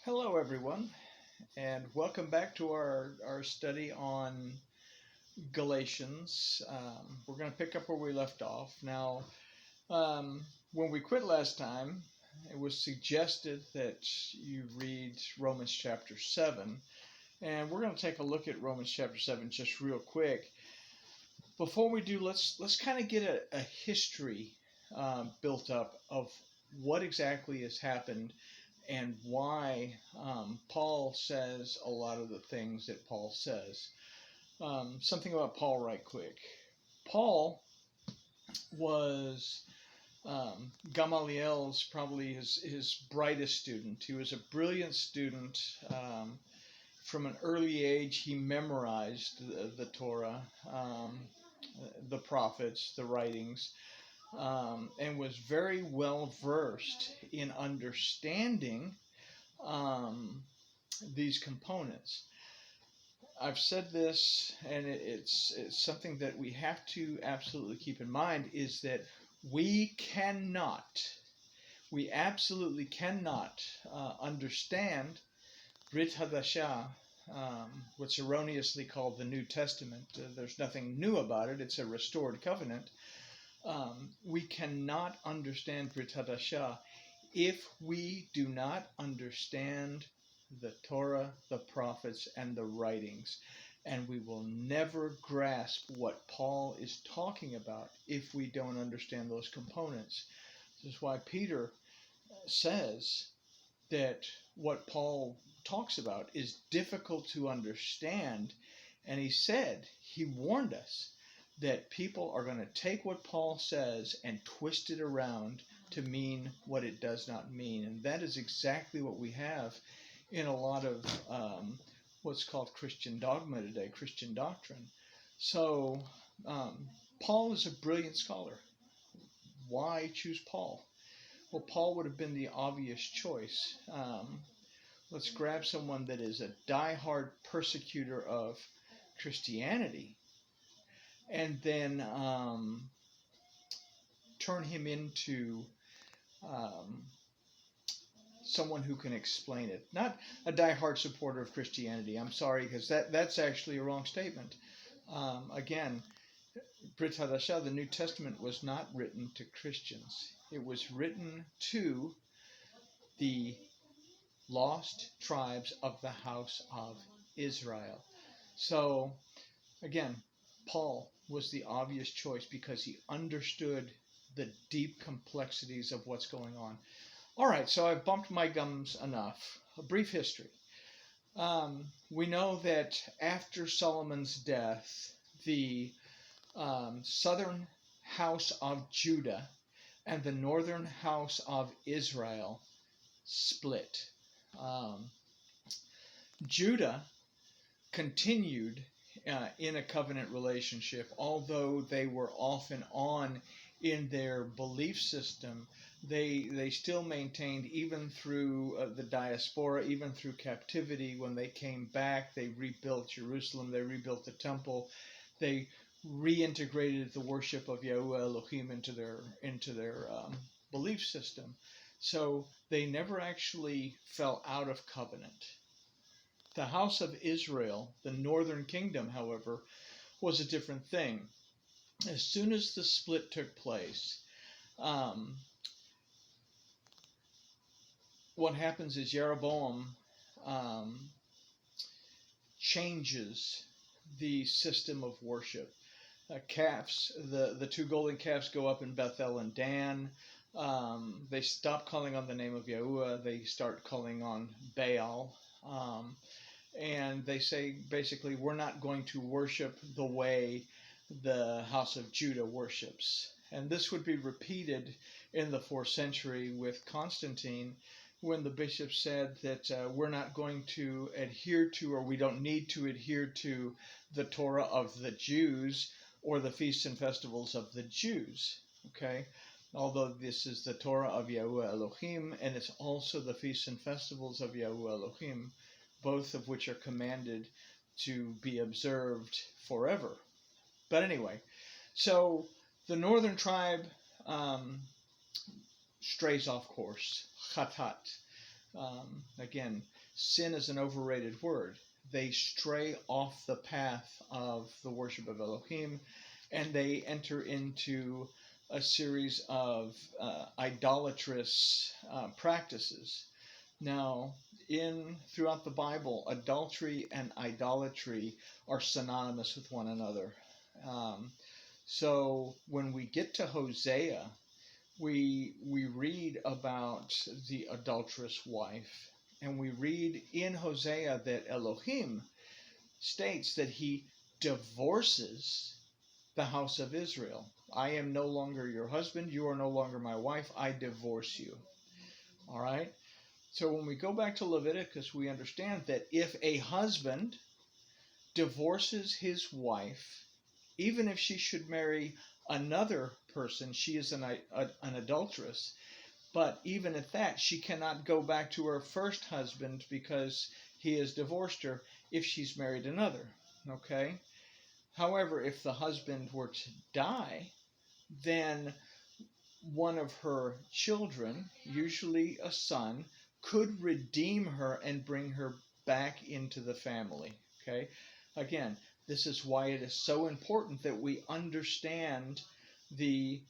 Hello, everyone, and welcome back to our study on Galatians. We're going to pick up where we left off. Now, when we quit last time, it was suggested that you read Romans chapter 7, and we're going to take a look at Romans chapter 7 just real quick. Before we do, let's kind of get a history built up of what exactly has happened and why Paul says a lot of the things that Paul says. Something about Paul right quick. Paul was Gamaliel's probably his brightest student. He was a brilliant student. From an early age, he memorized the Torah, the prophets, the writings, and was very well versed in understanding these components. I've said this, and it's something that we have to absolutely keep in mind, is that we absolutely cannot understand Brit Hadashah, what's erroneously called the New Testament. There's nothing new about it. It's a restored covenant. We cannot understand Brit Hadashah if we do not understand the Torah, the prophets, and the writings. And we will never grasp what Paul is talking about if we don't understand those components. This is why Peter says that what Paul talks about is difficult to understand. And he warned us that people are going to take what Paul says and twist it around to mean what it does not mean. And that is exactly what we have in a lot of what's called Christian dogma today, Christian doctrine. So Paul is a brilliant scholar. Why choose Paul? Well, Paul would have been the obvious choice. Let's grab someone that is a diehard persecutor of Christianity and then turn him into someone who can explain it. Not a diehard supporter of Christianity. I'm sorry, because that's actually a wrong statement. Again, Brit Hadashah, the New Testament, was not written to Christians. It was written to the lost tribes of the house of Israel. So, again, Paul was the obvious choice because he understood the deep complexities of what's going on. All right, so I've bumped my gums enough. A brief history. We know that after Solomon's death, the southern house of Judah and the northern house of Israel split. Judah continued in a covenant relationship, although they were off and on in their belief system. They still maintained, even through the diaspora, even through captivity. When they came back, they rebuilt Jerusalem, they rebuilt the temple, they reintegrated the worship of Yahuwah Elohim into their belief system. So they never actually fell out of covenant. The house of Israel, the northern kingdom, however, was a different thing. As soon as the split took place, what happens is Jeroboam changes the system of worship. Calves, the two golden calves go up in Bethel and Dan. They stop calling on the name of Yahuwah. They start calling on Baal. And they say, basically, we're not going to worship the way the house of Judah worships. And this would be repeated in the 4th century with Constantine, when the bishop said that we're not going to adhere to, or we don't need to adhere to, the Torah of the Jews or the feasts and festivals of the Jews. Okay? Although this is the Torah of Yahuwah Elohim, and it's also the feasts and festivals of Yahuwah Elohim, both of which are commanded to be observed forever. But anyway, so the northern tribe strays off course, chatat. Again, sin is an overrated word. They stray off the path of the worship of Elohim, and they enter into a series of idolatrous practices. Now, throughout the Bible, adultery and idolatry are synonymous with one another. So when we get to Hosea, we read about the adulterous wife, and we read in Hosea that Elohim states that he divorces the house of Israel. I am no longer your husband, you are no longer my wife, I divorce you. All right? So when we go back to Leviticus, we understand that if a husband divorces his wife, even if she should marry another person, she is an adulteress. But even at that, she cannot go back to her first husband because he has divorced her if she's married another. Okay? However, if the husband were to die, then one of her children, usually a son, could redeem her and bring her back into the family. Okay? Again, this is why it is so important that we understand the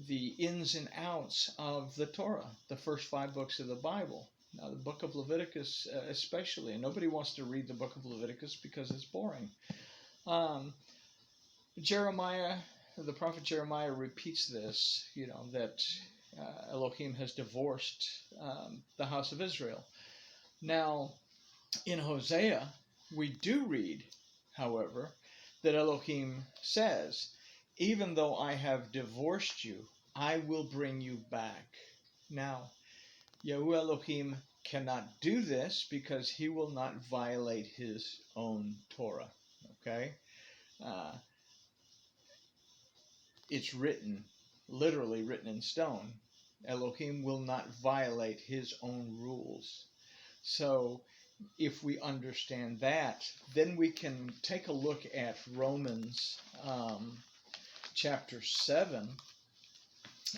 ins and outs of the Torah, the first 5 books of the Bible. Now, the book of Leviticus especially, and nobody wants to read the book of Leviticus because it's boring. Jeremiah, the prophet Jeremiah repeats this, that Elohim has divorced the house of Israel. Now, in Hosea, we do read, however, that Elohim says, even though I have divorced you, I will bring you back. Now, Yahuwah Elohim cannot do this because he will not violate his own Torah. Okay? It's written, literally written in stone. Elohim will not violate his own rules. So, if we understand that, then we can take a look at Romans chapter 7.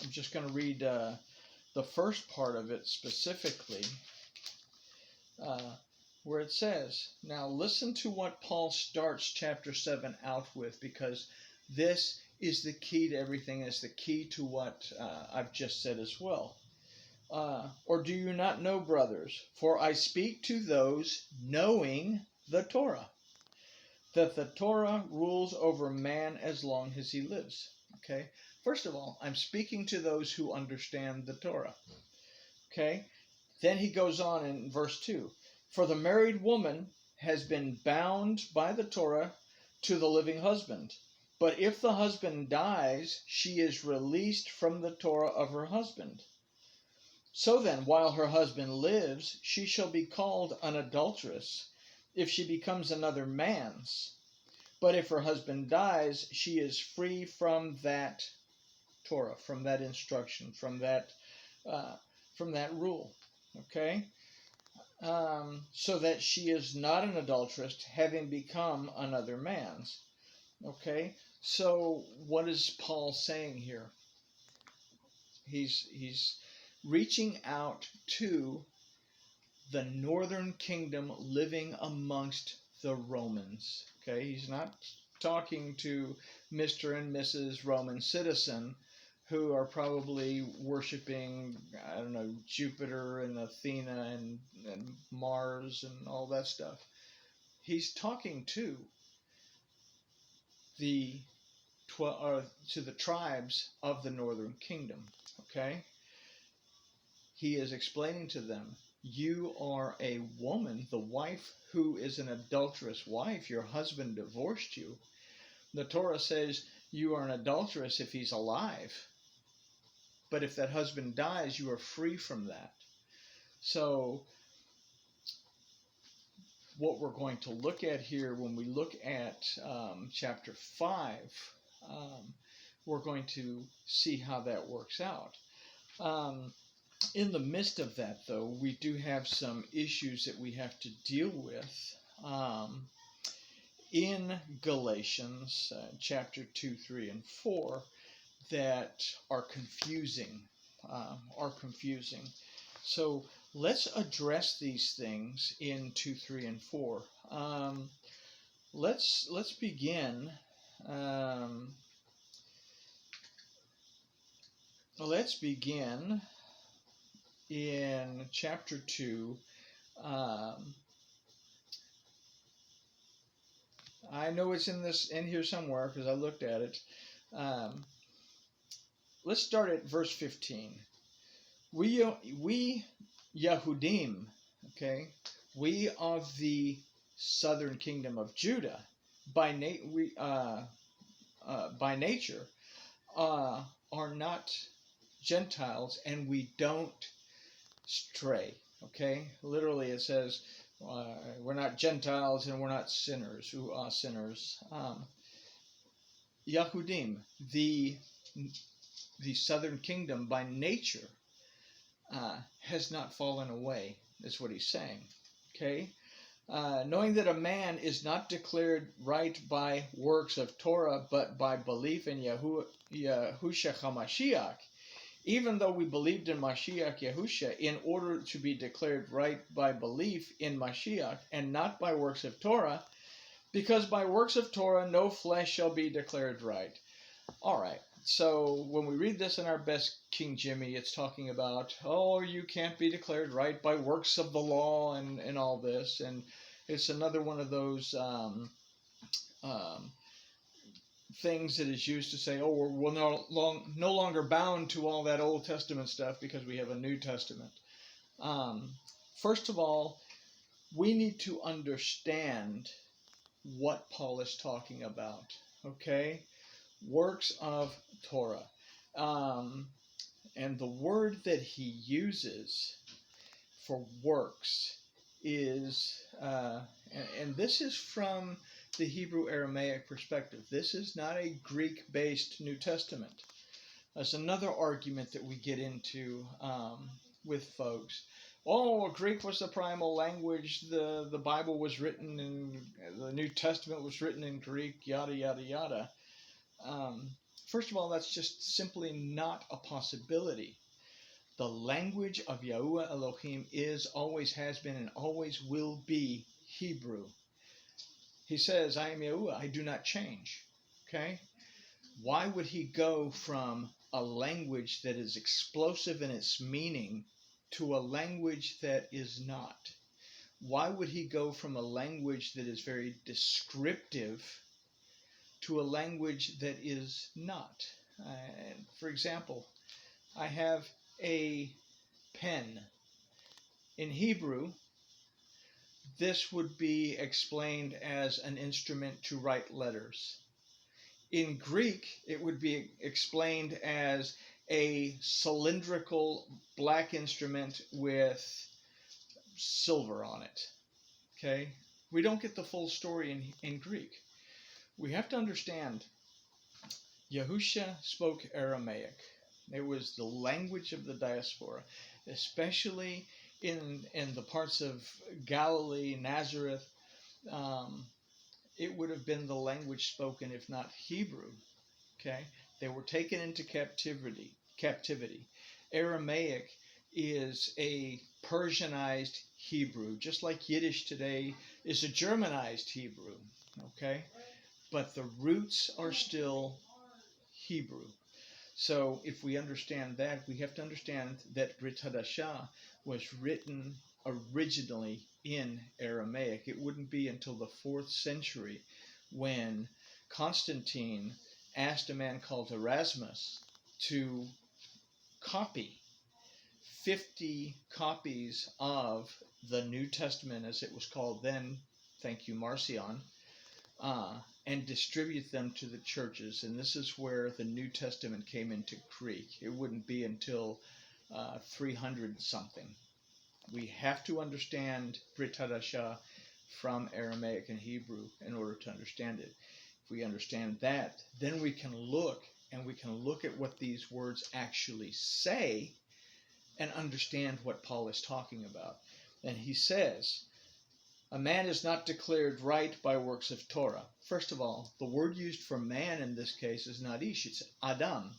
I'm just going to read the first part of it specifically, where it says, now listen to what Paul starts chapter 7 out with, because this is the key to everything. It's the key to what I've just said as well. Or do you not know, brothers? For I speak to those knowing the Torah, that the Torah rules over man as long as he lives. Okay? First of all, I'm speaking to those who understand the Torah. Okay? Then he goes on in verse 2. For the married woman has been bound by the Torah to the living husband. But if the husband dies, she is released from the Torah of her husband. So then, while her husband lives, she shall be called an adulteress if she becomes another man's. But if her husband dies, she is free from that Torah, from that instruction, from that rule. Okay? So that she is not an adulteress, having become another man's. Okay? So what is Paul saying here? He's reaching out to the northern kingdom living amongst the Romans. Okay, he's not talking to Mr. and Mrs. Roman citizen who are probably worshiping, I don't know, Jupiter and Athena and Mars and all that stuff. He's talking to the tribes of the northern kingdom. Okay? He is explaining to them, you are a woman, the wife who is an adulterous wife. Your husband divorced you. The Torah says you are an adulteress if he's alive. But if that husband dies, you are free from that. So what we're going to look at here when we look at chapter 5, we're going to see how that works out. In the midst of that, though, we do have some issues that we have to deal with in Galatians chapter 2, 3, and 4 that are confusing. So let's address these things in 2, 3, and 4. Let's begin. Um, let's begin in chapter 2. Um, I know it's in here somewhere because I looked at it. Um, let's start at verse 15. We Yahudim, okay, we of the southern kingdom of Judah, by nature, are not Gentiles, and we don't stray. Okay, literally it says we're not Gentiles and we're not sinners. Who are sinners? Yahudim, the southern kingdom by nature, has not fallen away. Is what he's saying. Okay, knowing that a man is not declared right by works of Torah, but by belief in Yahushua HaMashiach. Even though we believed in Mashiach Yahusha, in order to be declared right by belief in Mashiach, and not by works of Torah, because by works of Torah no flesh shall be declared right. All right. So when we read this in our best King Jimmy, it's talking about, oh, you can't be declared right by works of the law and all this. And it's another one of those things that is used to say, oh, we're no longer bound to all that Old Testament stuff because we have a New Testament. First of all, we need to understand what Paul is talking about, okay? Works of Torah. And the word that he uses for works is, and this is from the Hebrew Aramaic perspective. This is not a Greek-based New Testament. That's another argument that we get into with folks. Oh, Greek was the primal language. The Bible was written in, the New Testament was written in Greek, yada, yada, yada. First of all, that's just simply not a possibility. The language of Yahuwah Elohim is, always has been, and always will be Hebrew. He says, I am Yahuwah, I do not change. Okay? Why would he go from a language that is explosive in its meaning to a language that is not? Why would he go from a language that is very descriptive to a language that is not? For example, I have a pen. In Hebrew, this would be explained as an instrument to write letters. In Greek, it would be explained as a cylindrical black instrument with silver on it. Okay? We don't get the full story in Greek. We have to understand, Yahusha spoke Aramaic. It was the language of the diaspora, especially in the parts of Galilee, Nazareth. It would have been the language spoken, if not Hebrew. Okay, they were taken into captivity. Aramaic is a Persianized Hebrew, just like Yiddish today is a Germanized Hebrew. Okay, but the roots are still Hebrew. So if we understand that, we have to understand that Brit Hadashah was written originally in Aramaic. It wouldn't be until the 4th century when Constantine asked a man called Erasmus to copy 50 copies of the New Testament, as it was called then, thank you, Marcion, and distribute them to the churches. And this is where the New Testament came into Greek. It wouldn't be until 300 something. We have to understand Brit Hadashah from Aramaic and Hebrew in order to understand it. If we understand that, then we can look at what these words actually say and understand what Paul is talking about. And he says, a man is not declared right by works of Torah. First of all, the word used for man in this case is not ish, it's Adam.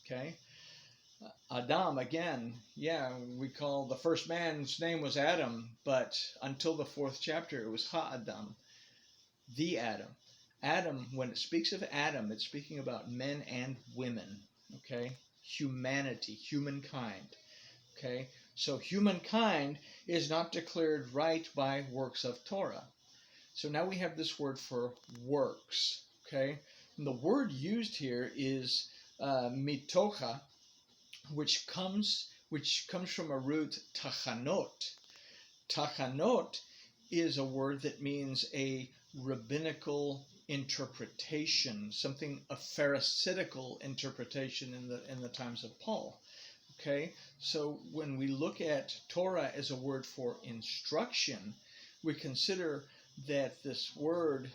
Okay? Adam, again, yeah, we call the first man's name was Adam, but until the fourth chapter, it was Ha-Adam, the Adam. Adam, when it speaks of Adam, it's speaking about men and women, okay? Humanity, humankind, okay? So humankind is not declared right by works of Torah. So now we have this word for works, okay? And the word used here is mitocha, which comes from a root tachanot. Tachanot is a word that means a rabbinical interpretation, something a pharisaical interpretation in the times of Paul. Okay, so when we look at Torah as a word for instruction, we consider that this word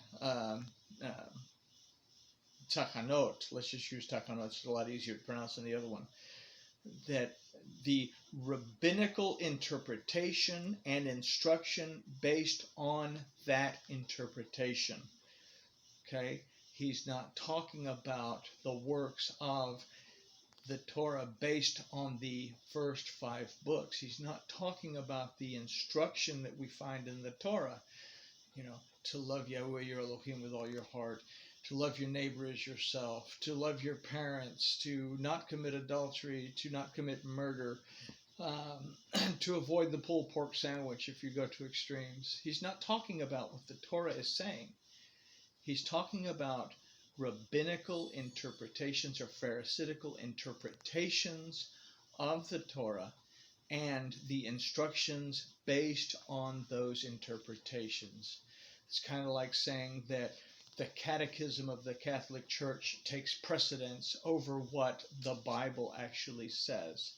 tachanot, let's just use tachanot, it's a lot easier to pronounce than the other one, that the rabbinical interpretation and instruction based on that interpretation. Okay, he's not talking about the works of the Torah based on the first 5 books. He's not talking about the instruction that we find in the Torah, to love Yahweh your Elohim with all your heart, to love your neighbor as yourself, to love your parents, to not commit adultery, to not commit murder, to avoid the pulled pork sandwich if you go to extremes. He's not talking about what the Torah is saying. He's talking about rabbinical interpretations or pharisaical interpretations of the Torah and the instructions based on those interpretations. It's kind of like saying that the catechism of the Catholic Church takes precedence over what the Bible actually says.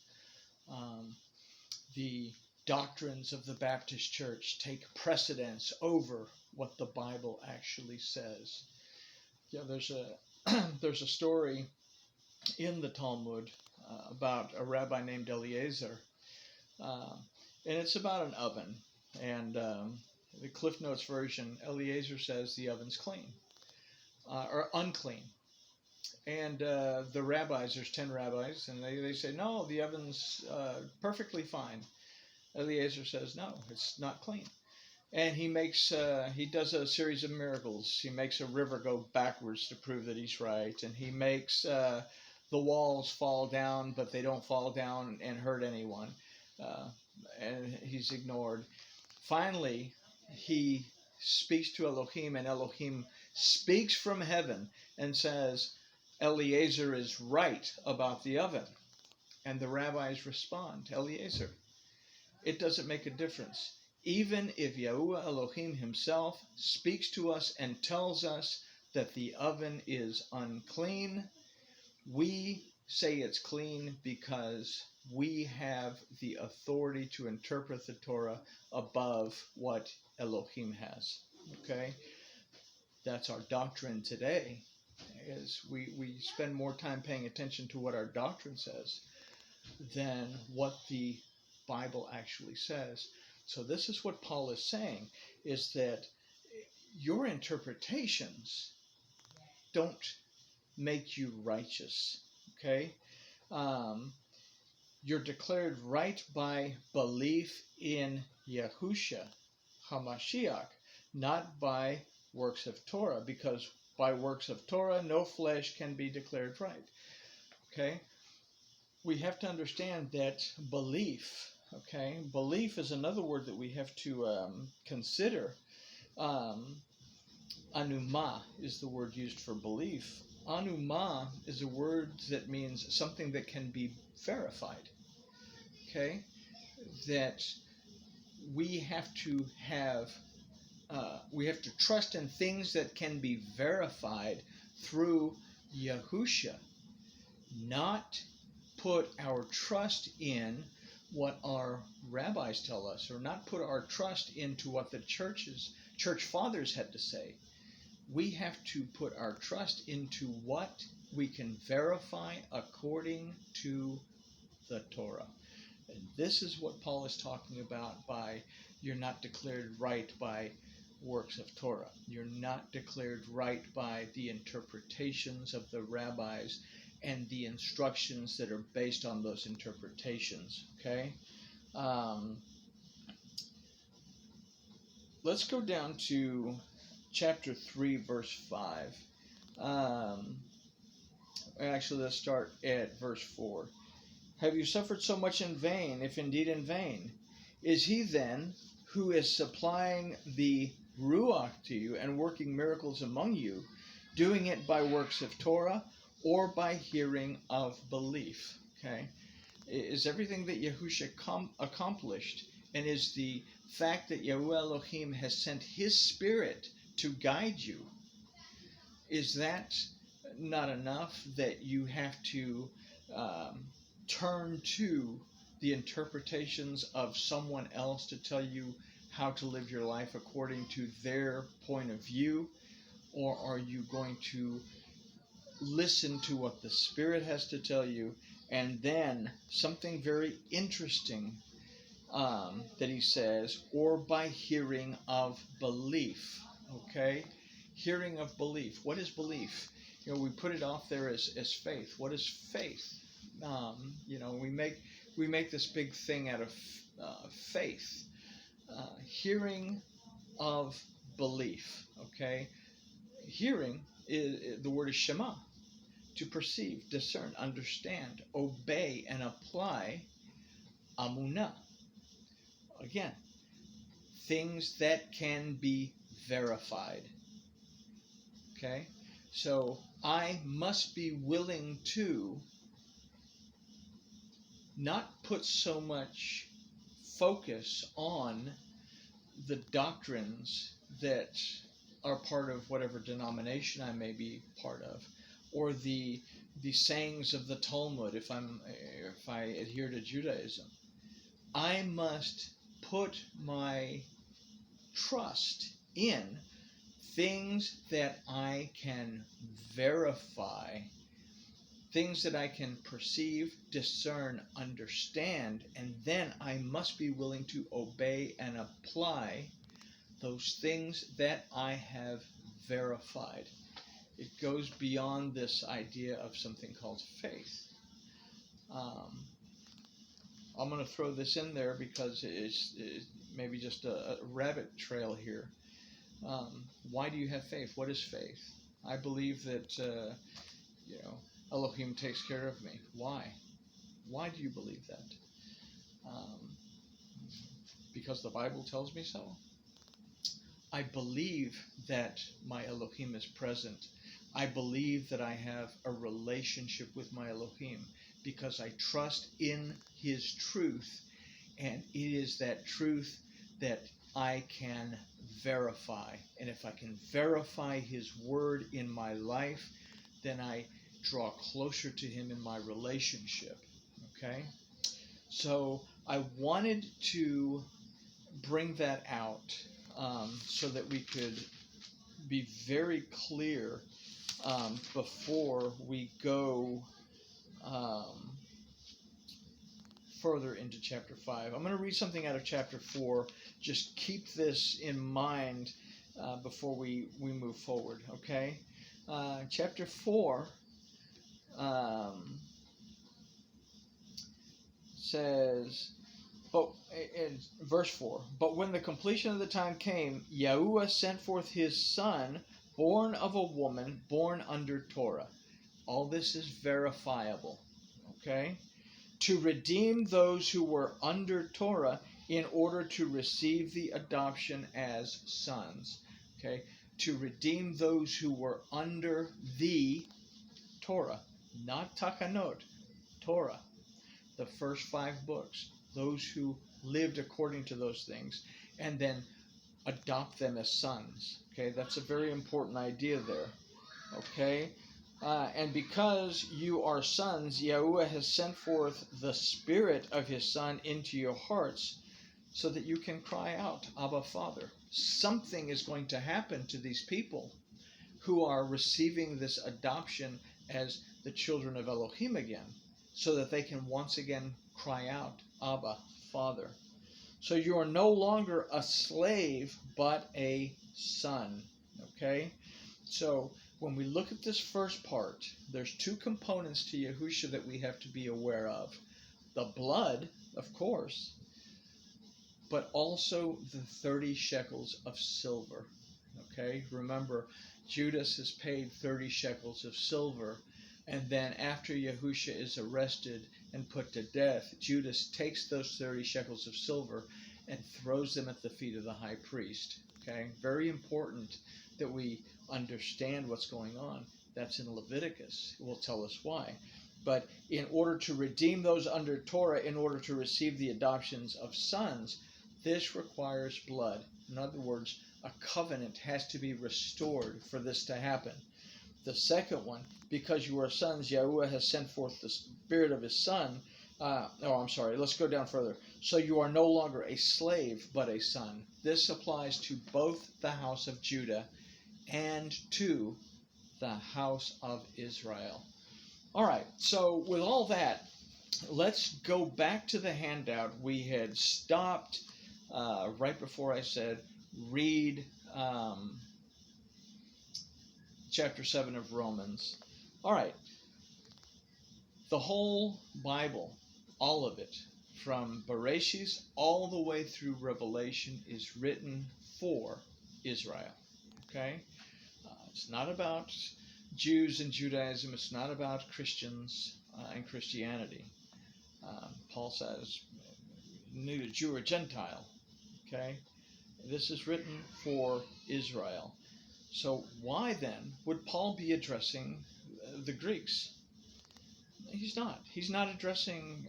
The doctrines of the Baptist Church take precedence over what the Bible actually says. Yeah, there's a story in the Talmud about a rabbi named Eliezer, and it's about an oven. And the Cliff Notes version, Eliezer says the oven's clean. Or unclean. And the rabbis, there's 10 rabbis, and they say, no, the oven's perfectly fine. Eliezer says, no, it's not clean. And he does a series of miracles. He makes a river go backwards to prove that he's right. And he makes the walls fall down, but they don't fall down and hurt anyone. And he's ignored. Finally, he speaks to Elohim, and Elohim speaks from heaven and says, Eliezer is right about the oven. And the rabbis respond, Eliezer, it doesn't make a difference. Even if Yahuwah Elohim himself speaks to us and tells us that the oven is unclean, we say it's clean because we have the authority to interpret the Torah above what Elohim has. Okay? That's our doctrine today, is we spend more time paying attention to what our doctrine says than what the Bible actually says. So this is what Paul is saying, is that your interpretations don't make you righteous, okay? You're declared right by belief in Yahusha, HaMashiach, not by works of Torah, because by works of Torah, no flesh can be declared right, okay? We have to understand that belief, okay? Belief is another word that we have to consider. Anuma is the word used for belief. Anuma is a word that means something that can be verified, okay? That we have to trust in things that can be verified through Yahusha, not put our trust in what our rabbis tell us, or not put our trust into what the church fathers had to say. We have to put our trust into what we can verify according to the Torah. And this is what Paul is talking about by you're not declared right by works of Torah. You're not declared right by the interpretations of the rabbis and the instructions that are based on those interpretations. Okay, let's go down to chapter 3, verse 5. Actually, let's start at verse 4. Have you suffered so much in vain, if indeed in vain? Is he then who is supplying the Ruach to you and working miracles among you, doing it by works of Torah or by hearing of belief? Okay, is everything that Yahusha accomplished, and is the fact that Yahuwah Elohim has sent his Spirit to guide you, is that not enough that you have to turn to the interpretations of someone else to tell you how to live your life according to their point of view? Or are you going to listen to what the Spirit has to tell you? And then something very interesting that he says, or by hearing of belief. Okay, hearing of belief. What is belief? You know, we put it off there as faith. What is faith? You know, we make this big thing out of faith. Hearing of belief. Okay, hearing is the word is shema, to perceive, discern, understand, obey, and apply. Amunah. Again, things that can be verified. Okay, so I must be willing to not put so much focus on the doctrines that are part of whatever denomination I may be part of, or the sayings of the Talmud if I adhere to Judaism. I must put my trust in things that I can verify, things that I can perceive, discern, understand, and then I must be willing to obey and apply those things that I have verified. It goes beyond this idea of something called faith. I'm going to throw this in there because it's maybe just a rabbit trail here. Why do you have faith? What is faith? I believe that Elohim takes care of me. Why? Why do you believe that? Because the Bible tells me so. I believe that my Elohim is present. I believe that I have a relationship with my Elohim because I trust in his truth, and it is that truth that I can verify. And if I can verify his word in my life, then I draw closer to him in my relationship. Okay? So I wanted to bring that out so that we could be very clear before we go further into chapter 5. I'm going to read something out of chapter 4. Just keep this in mind before we move forward, okay? Chapter 4 says, but in verse 4, but when the completion of the time came, Yahuwah sent forth his son, born of a woman, born under Torah. All this is verifiable, okay? To redeem those who were under Torah in order to receive the adoption as sons, okay? To redeem those who were under the Torah, not Takanot, Torah, the first 5 books, those who lived according to those things, and then adopt them as sons. Okay, that's a very important idea there. Okay, and because you are sons, Yahuwah has sent forth the Spirit of his Son into your hearts so that you can cry out, Abba, Father. Something is going to happen to these people who are receiving this adoption as the children of Elohim again, so that they can once again cry out, Abba, Father. So you are no longer a slave, but a son. Okay? So when we look at this first part, there's two components to Yahusha that we have to be aware of. The blood, of course, but also the 30 shekels of silver. Okay, remember, Judas has paid 30 shekels of silver, and then after Yahusha is arrested and put to death, Judas takes those 30 shekels of silver and throws them at the feet of the high priest. Okay, very important that we understand what's going on. That's in Leviticus. It will tell us why. But in order to redeem those under Torah, in order to receive the adoptions of sons, this requires blood. In other words, a covenant has to be restored for this to happen. The second one, because you are sons, Yahuwah has sent forth the Spirit of His Son. Let's go down further. So you are no longer a slave, but a son. This applies to both the house of Judah and to the house of Israel. All right, so with all that, let's go back to the handout. We had stopped right before I said read chapter 7 of Romans. All right, the whole Bible, all of it, from Bereshit all the way through Revelation, is written for Israel. Okay? It's not about Jews and Judaism. It's not about Christians and Christianity. Paul says, neither Jew or Gentile. Okay? This is written for Israel. So why then would Paul be addressing the Greeks? He's not. He's not addressing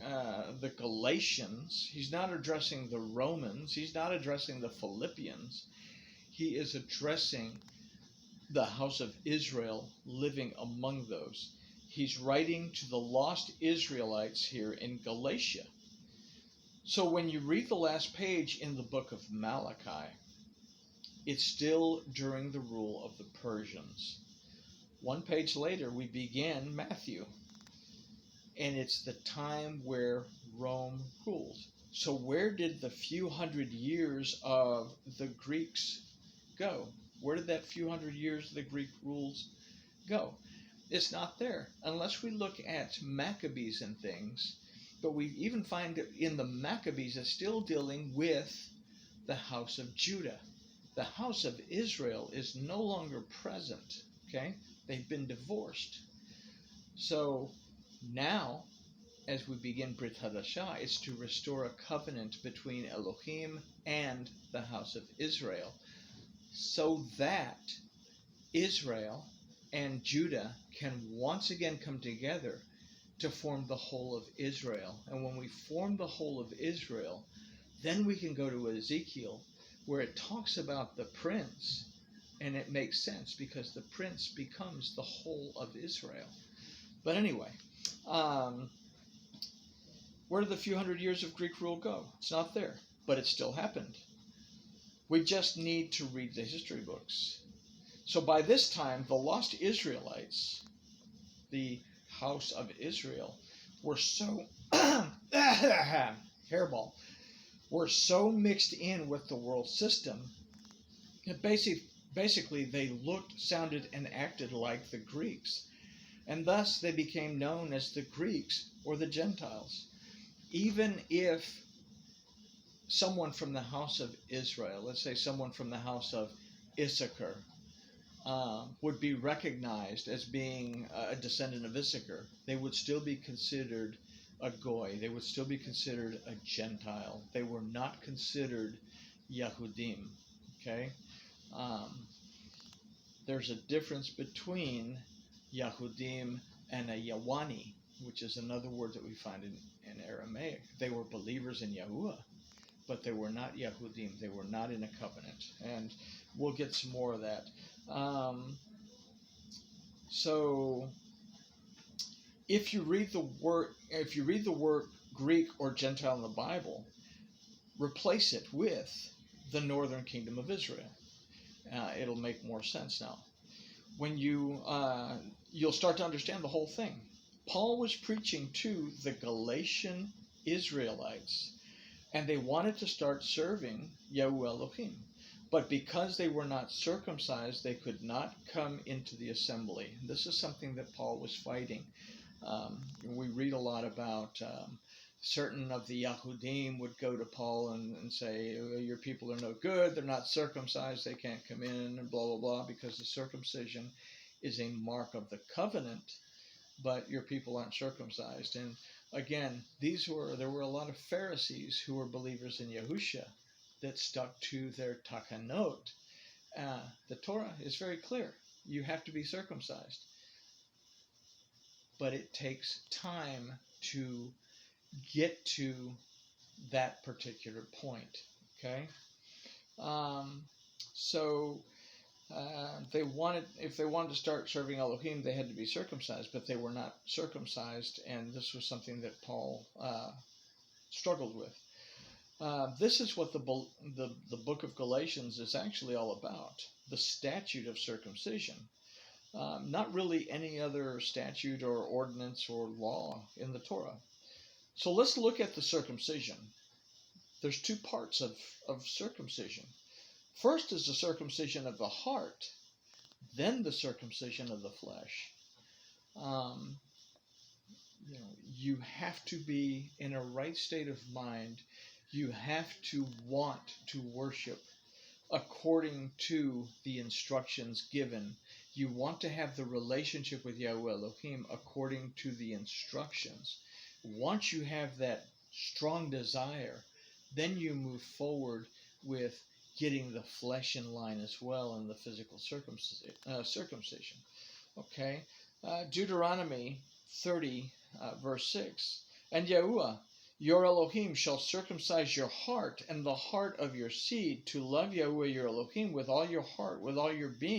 the Galatians. He's not addressing the Romans. He's not addressing the Philippians. He is addressing the house of Israel living among those. He's writing to the lost Israelites here in Galatia. So when you read the last page in the book of Malachi, it's still during the rule of the Persians. One page later, we begin Matthew. And it's the time where Rome ruled. So where did the few hundred years of the Greeks go? Where did that few hundred years of the Greek rules go? It's not there, unless we look at Maccabees and things. But we even find in the Maccabees it's still dealing with the house of Judah. The house of Israel is no longer present. Okay? They've been divorced. So now, as we begin Brit Hadashah, it's to restore a covenant between Elohim and the house of Israel, so that Israel and Judah can once again come together to form the whole of Israel. And when we form the whole of Israel, then we can go to Ezekiel, where it talks about the prince, and it makes sense because the prince becomes the whole of Israel. But anyway, where did the few hundred years of Greek rule go? It's not there, but it still happened. We just need to read the history books. So by this time, the lost Israelites, the house of Israel, were so hairball, were so mixed in with the world system that basically they looked, sounded, and acted like the Greeks. And thus they became known as the Greeks or the Gentiles. Even if someone from the house of Israel, let's say someone from the house of Issachar, would be recognized as being a descendant of Issachar, they would still be considered a goy. They would still be considered a Gentile. They were not considered Yahudim. Okay? There's a difference between Yahudim and a Yawani, which is another word that we find in Aramaic. They were believers in Yahuwah, but they were not Yahudim. They were not in a covenant. And we'll get some more of that. So if you read the word Greek or Gentile in the Bible, replace it with the northern kingdom of Israel. It'll make more sense now. When you'll start to understand the whole thing. Paul was preaching to the Galatian Israelites, and they wanted to start serving Yahuwah Elohim. But because they were not circumcised, they could not come into the assembly. This is something that Paul was fighting. We read a lot about certain of the Yahudim would go to Paul and say, your people are no good, they're not circumcised, they can't come in, and blah, blah, blah, because the circumcision is a mark of the covenant, but your people aren't circumcised. And again, there were a lot of Pharisees who were believers in Yahusha that stuck to their takanot. The Torah is very clear. You have to be circumcised. But it takes time to get to that particular point. Okay? If they wanted to start serving Elohim, they had to be circumcised, but they were not circumcised, and this was something that Paul struggled with. This is what the book of Galatians is actually all about, the statute of circumcision. Not really any other statute or ordinance or law in the Torah. So let's look at the circumcision. There's two parts of circumcision. First is the circumcision of the heart, then the circumcision of the flesh. You have to be in a right state of mind. You have to want to worship according to the instructions given. You want to have the relationship with Yahweh Elohim according to the instructions. Once you have that strong desire, then you move forward with getting the flesh in line as well in the physical circumcision. Okay? Deuteronomy 30, verse 6. And Yahuwah, your Elohim, shall circumcise your heart and the heart of your seed to love Yahuwah your Elohim with all your heart, with all your being,